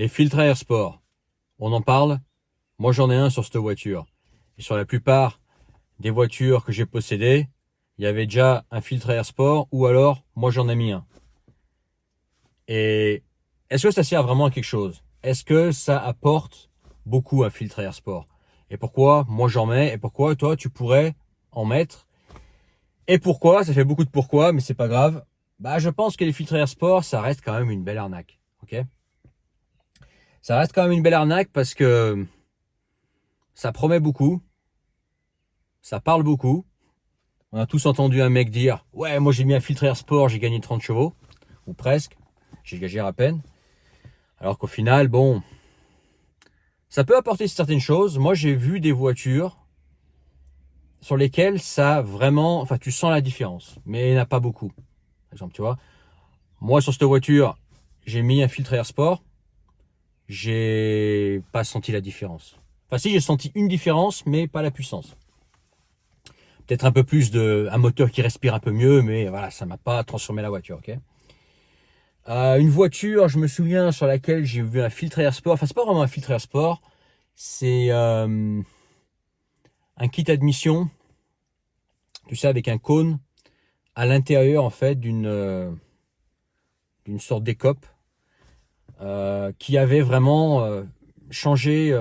Les filtres à air sport, on en parle? Moi j'en ai un sur cette voiture. Et sur la plupart des voitures que j'ai possédées, il y avait déjà un filtre à air sport ou alors moi j'en ai mis un. Et est-ce que ça sert vraiment à quelque chose? Est-ce que ça apporte beaucoup un filtre à air sport? Et pourquoi moi j'en mets et pourquoi toi tu pourrais en mettre? Et pourquoi? Ça fait beaucoup de pourquoi, mais c'est pas grave. Bah je pense que les filtres à air sport, ça reste quand même une belle arnaque. Ok? Ça reste quand même une belle arnaque parce que ça promet beaucoup, ça parle beaucoup. On a tous entendu un mec dire ouais, moi j'ai mis un filtre air sport, j'ai gagné 30 chevaux, ou presque, j'exagère à peine. Alors qu'au final, bon, ça peut apporter certaines choses. Moi j'ai vu des voitures sur lesquelles ça vraiment, enfin tu sens la différence, mais il n'y en a pas beaucoup. Par exemple, tu vois, moi sur cette voiture, j'ai mis un filtre air sport, j'ai pas senti la différence. Enfin si, j'ai senti une différence, mais pas la puissance. Peut-être un peu plus un moteur qui respire un peu mieux, mais voilà, ça m'a pas transformé la voiture, ok. Une voiture, je me souviens, sur laquelle j'ai vu un filtre air sport. Enfin, c'est pas vraiment un filtre air sport, c'est un kit admission, tu sais, avec un cône à l'intérieur en fait d'une sorte d'écope qui avait vraiment changé.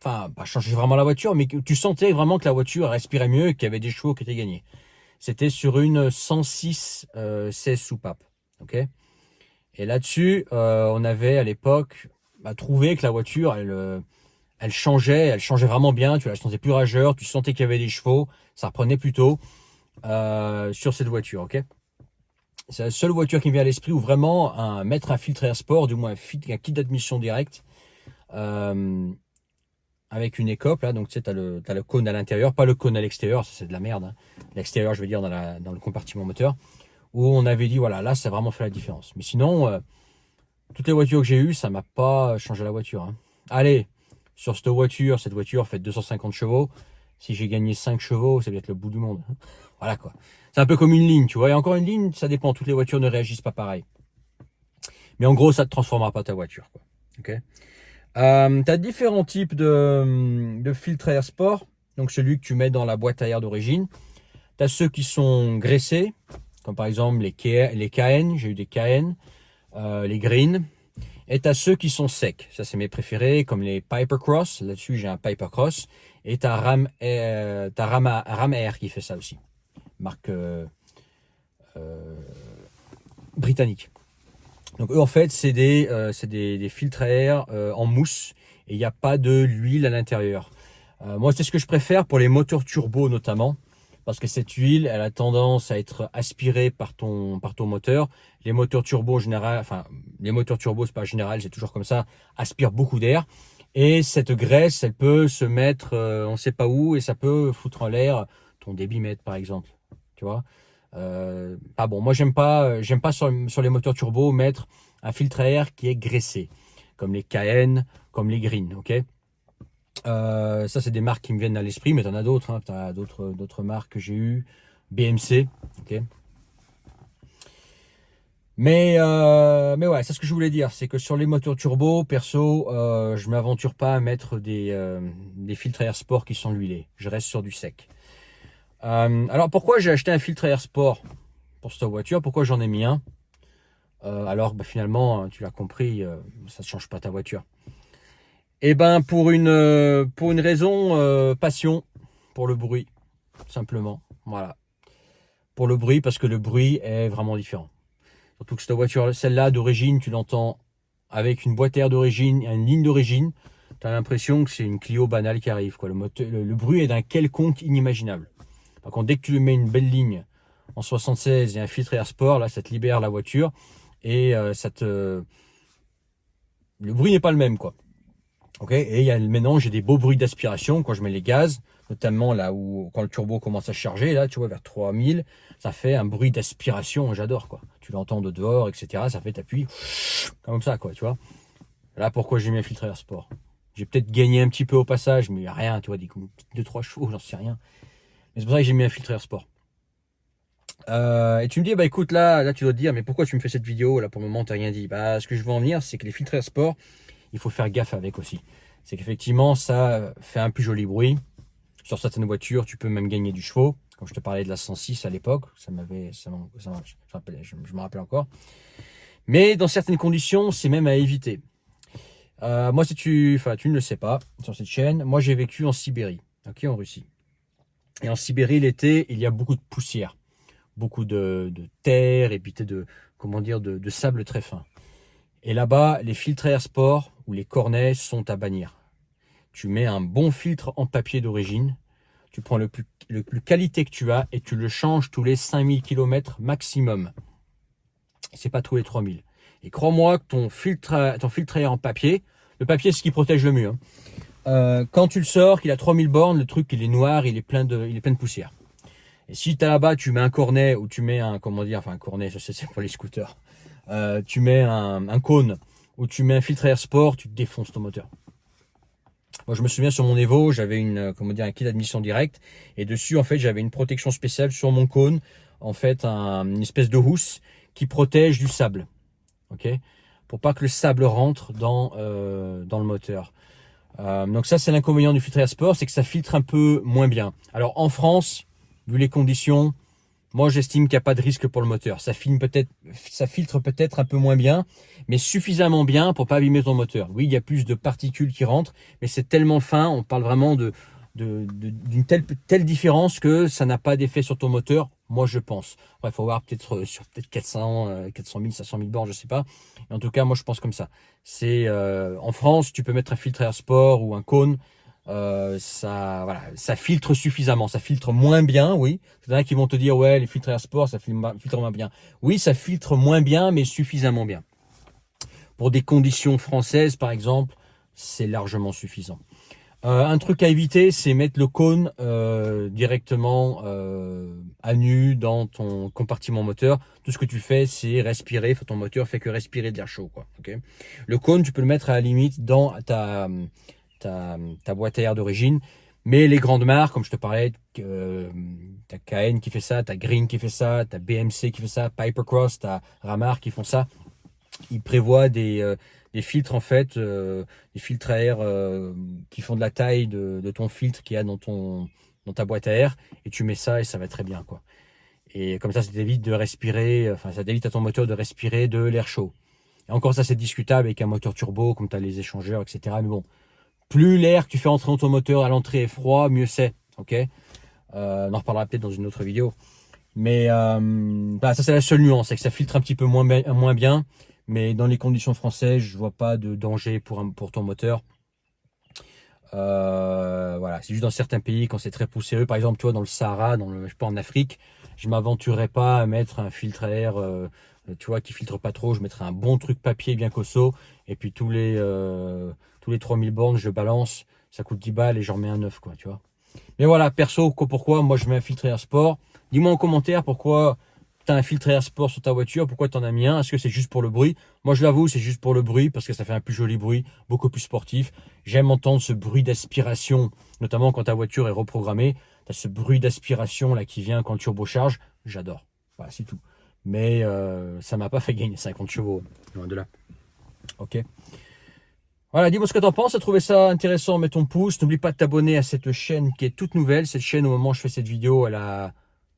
Enfin, pas changé vraiment la voiture, mais que tu sentais vraiment que la voiture respirait mieux et qu'il y avait des chevaux qui étaient gagnés. C'était sur une 106 16 soupapes. Ok. Et là-dessus, on avait à l'époque trouvé que la voiture, elle changeait vraiment bien. Tu la sentais plus rageur, tu sentais qu'il y avait des chevaux, ça reprenait plutôt sur cette voiture. Ok. C'est la seule voiture qui me vient à l'esprit où vraiment mettre un filtre air sport, du moins un kit d'admission direct. Euh, Avec une écope là, donc tu sais, t'as le cône à l'intérieur, pas le cône à l'extérieur, ça c'est de la merde, hein. L'extérieur, je veux dire, dans le compartiment moteur, où on avait dit, voilà, là, ça a vraiment fait la différence. Mais sinon, toutes les voitures que j'ai eues, ça m'a pas changé la voiture, hein. Allez, sur cette voiture fait 250 chevaux, si j'ai gagné 5 chevaux, ça va être le bout du monde. Voilà quoi. C'est un peu comme une ligne, tu vois, et encore une ligne, ça dépend, toutes les voitures ne réagissent pas pareil. Mais en gros, ça ne transformera pas ta voiture, quoi. Ok. Tu as différents types de filtres à air sport. Donc celui que tu mets dans la boîte à air d'origine. Tu as ceux qui sont graissés, comme par exemple les KN, j'ai eu des KN, les Green. Et tu as ceux qui sont secs. Ça, c'est mes préférés, comme les Piper Cross. Là-dessus, j'ai un Piper Cross. Et tu as Ram Air qui fait ça aussi. Marque britannique. Donc eux en fait c'est des filtres à air en mousse et il n'y a pas de l'huile à l'intérieur. Moi c'est ce que je préfère pour les moteurs turbo notamment parce que cette huile elle a tendance à être aspirée par ton moteur. Les moteurs turbo en général, enfin les moteurs turbo c'est pas général, c'est toujours comme ça, aspirent beaucoup d'air et cette graisse elle peut se mettre on ne sait pas où et ça peut foutre en l'air ton débitmètre par exemple, tu vois. Ah bon, moi j'aime pas sur les moteurs turbo mettre un filtre à air qui est graissé, comme les KN, comme les Green, ok. Ça c'est des marques qui me viennent à l'esprit, mais t'en as d'autres, hein. T'as d'autres marques que j'ai eues, BMC, ok. Mais ouais, c'est ce que je voulais dire, c'est que sur les moteurs turbo, perso, je m'aventure pas à mettre des filtres à air sport qui sont huilés. Je reste sur du sec. Alors pourquoi j'ai acheté un filtre à air sport pour cette voiture? Pourquoi j'en ai mis un? Alors finalement, tu l'as compris, ça ne change pas ta voiture. Et ben pour une raison passion, pour le bruit, simplement. Voilà. Pour le bruit, parce que le bruit est vraiment différent. Surtout que cette voiture, celle-là d'origine, tu l'entends avec une boîte à air d'origine, une ligne d'origine, tu as l'impression que c'est une Clio banale qui arrive, quoi. Le bruit est d'un quelconque inimaginable. Par contre, dès que tu lui mets une belle ligne en 76 et un filtre air sport, là, ça te libère la voiture et le bruit n'est pas le même, quoi. Ok. Et maintenant, j'ai des beaux bruits d'aspiration quand je mets les gaz, notamment là où quand le turbo commence à charger, là, tu vois, vers 3000, ça fait un bruit d'aspiration, j'adore, quoi. Tu l'entends de dehors, etc. Ça fait t'appuies comme ça, quoi, tu vois. Là, pourquoi j'ai mis un filtre air sport? J'ai peut-être gagné un petit peu au passage, mais rien, tu vois, des 2-3 chevaux, j'en sais rien. Mais c'est pour ça que j'ai mis un filtre air sport. Et tu me dis, bah écoute, là tu dois te dire, mais pourquoi tu me fais cette vidéo? Là pour le moment, t'as rien dit. Bah ce que je veux en venir, c'est que les filtres air sport, il faut faire gaffe avec aussi. C'est qu'effectivement, ça fait un plus joli bruit. Sur certaines voitures, tu peux même gagner du chevaux. Comme je te parlais de la 106 à l'époque, je me rappelle encore. Mais dans certaines conditions, c'est même à éviter. Moi, si tu ne le sais pas sur cette chaîne, moi j'ai vécu en Sibérie, ok, en Russie. Et en Sibérie, l'été, il y a beaucoup de poussière, beaucoup de terre et puis de sable très fin. Et là-bas, les filtres air sport ou les cornets sont à bannir. Tu mets un bon filtre en papier d'origine, tu prends le plus qualité que tu as et tu le changes tous les 5000 km maximum. C'est pas tous les 3000. Et crois-moi que ton filtre à air en papier, le papier c'est ce qui protège le mieux. Quand tu le sors, qu'il a 3000 bornes, le truc il est noir, il est plein de poussière. Et si tu là-bas, tu mets un cornet ou tu mets un cornet, c'est pour les scooters. Tu mets un cône ou tu mets un filtre air sport, tu défonces ton moteur. Moi, je me souviens sur mon Evo, j'avais un kit d'admission directe et dessus, en fait, j'avais une protection spéciale sur mon cône, en fait, une espèce de housse qui protège du sable, ok, pour pas que le sable rentre dans le moteur. Donc ça, c'est l'inconvénient du filtre air sport, c'est que ça filtre un peu moins bien. Alors en France, vu les conditions, moi j'estime qu'il n'y a pas de risque pour le moteur. Ça filtre peut-être un peu moins bien, mais suffisamment bien pour pas abîmer ton moteur. Oui, il y a plus de particules qui rentrent, mais c'est tellement fin, on parle vraiment d'une telle différence que ça n'a pas d'effet sur ton moteur, moi je pense. Après, il faut voir peut-être sur 400 000, 500 000 bornes, je sais pas. Mais en tout cas, moi je pense comme ça. C'est en France, tu peux mettre un filtre air sport ou un cône. Ça filtre suffisamment, ça filtre moins bien, oui. Il y en a qui vont te dire, ouais, les filtres air sport, ça filtre moins bien. Oui, ça filtre moins bien, mais suffisamment bien. Pour des conditions françaises, par exemple, c'est largement suffisant. Un truc à éviter, c'est mettre le cône directement à nu dans ton compartiment moteur. Tout ce que tu fais, c'est respirer. Ton moteur fait que respirer de l'air chaud, quoi. Okay. Le cône, tu peux le mettre à la limite dans ta boîte à air d'origine. Mais les grandes marques, comme je te parlais, t'as KN qui fait ça, t'as Green qui fait ça, t'as BMC qui fait ça, Pipercross, t'as Ramar qui font ça. Ils prévoient des filtres en fait, des filtres à air qui font de la taille de ton filtre qu'il y a dans ta boîte à air, et tu mets ça et ça va très bien, quoi. Et comme ça t'évite de respirer, ça t'évite à ton moteur de respirer de l'air chaud. Et encore ça c'est discutable avec un moteur turbo, comme tu as les échangeurs, etc. Mais bon, plus l'air que tu fais entrer dans ton moteur à l'entrée est froid, mieux c'est, ok. On en reparlera peut-être dans une autre vidéo. Mais ça c'est la seule nuance, c'est que ça filtre un petit peu moins bien. Mais dans les conditions françaises, je vois pas de danger pour ton moteur. Voilà, c'est juste dans certains pays quand c'est très poussiéreux. Par exemple, tu vois, dans le Sahara, je sais pas, en Afrique, je m'aventurerais pas à mettre un filtre à air, tu vois, qui filtre pas trop. Je mettrais un bon truc papier bien costaud. Et puis tous les 3000 bornes, je balance. Ça coûte 10 balles et j'en remets un neuf, quoi, tu vois. Mais voilà, perso, pourquoi moi je mets un filtre air sport. Dis-moi en commentaire pourquoi tu as un filtre air sport sur ta voiture, pourquoi tu en as mis un. Est-ce que c'est juste pour le bruit? Moi je l'avoue, c'est juste pour le bruit parce que ça fait un plus joli bruit, beaucoup plus sportif. J'aime entendre ce bruit d'aspiration, notamment quand ta voiture est reprogrammée. Tu as ce bruit d'aspiration là qui vient quand le turbo charge. J'adore. Voilà, c'est tout. Mais ça m'a pas fait gagner 50 chevaux, loin de là. Ok. Voilà, dis-moi ce que t'en penses. Si tu as trouvé ça intéressant, mets ton pouce. N'oublie pas de t'abonner à cette chaîne qui est toute nouvelle. Cette chaîne, au moment où je fais cette vidéo, elle a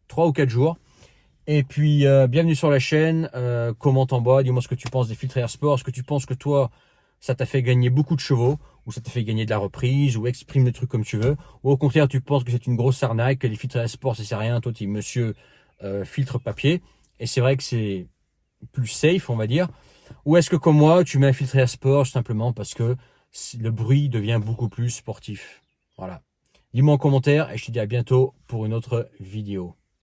3 ou 4 jours. Et puis, bienvenue sur la chaîne. Commente en bas. Dis-moi ce que tu penses des filtres air sport. Est-ce que tu penses que toi, ça t'a fait gagner beaucoup de chevaux, ou ça t'a fait gagner de la reprise, ou exprime le truc comme tu veux. Ou au contraire, tu penses que c'est une grosse arnaque, que les filtres air sport, ça sert à rien. Toi, tu es monsieur filtre papier. Et c'est vrai que c'est plus safe, on va dire. Ou est-ce que comme moi, tu mets un filtre air sport simplement parce que le bruit devient beaucoup plus sportif. Voilà. Dis-moi en commentaire et je te dis à bientôt pour une autre vidéo.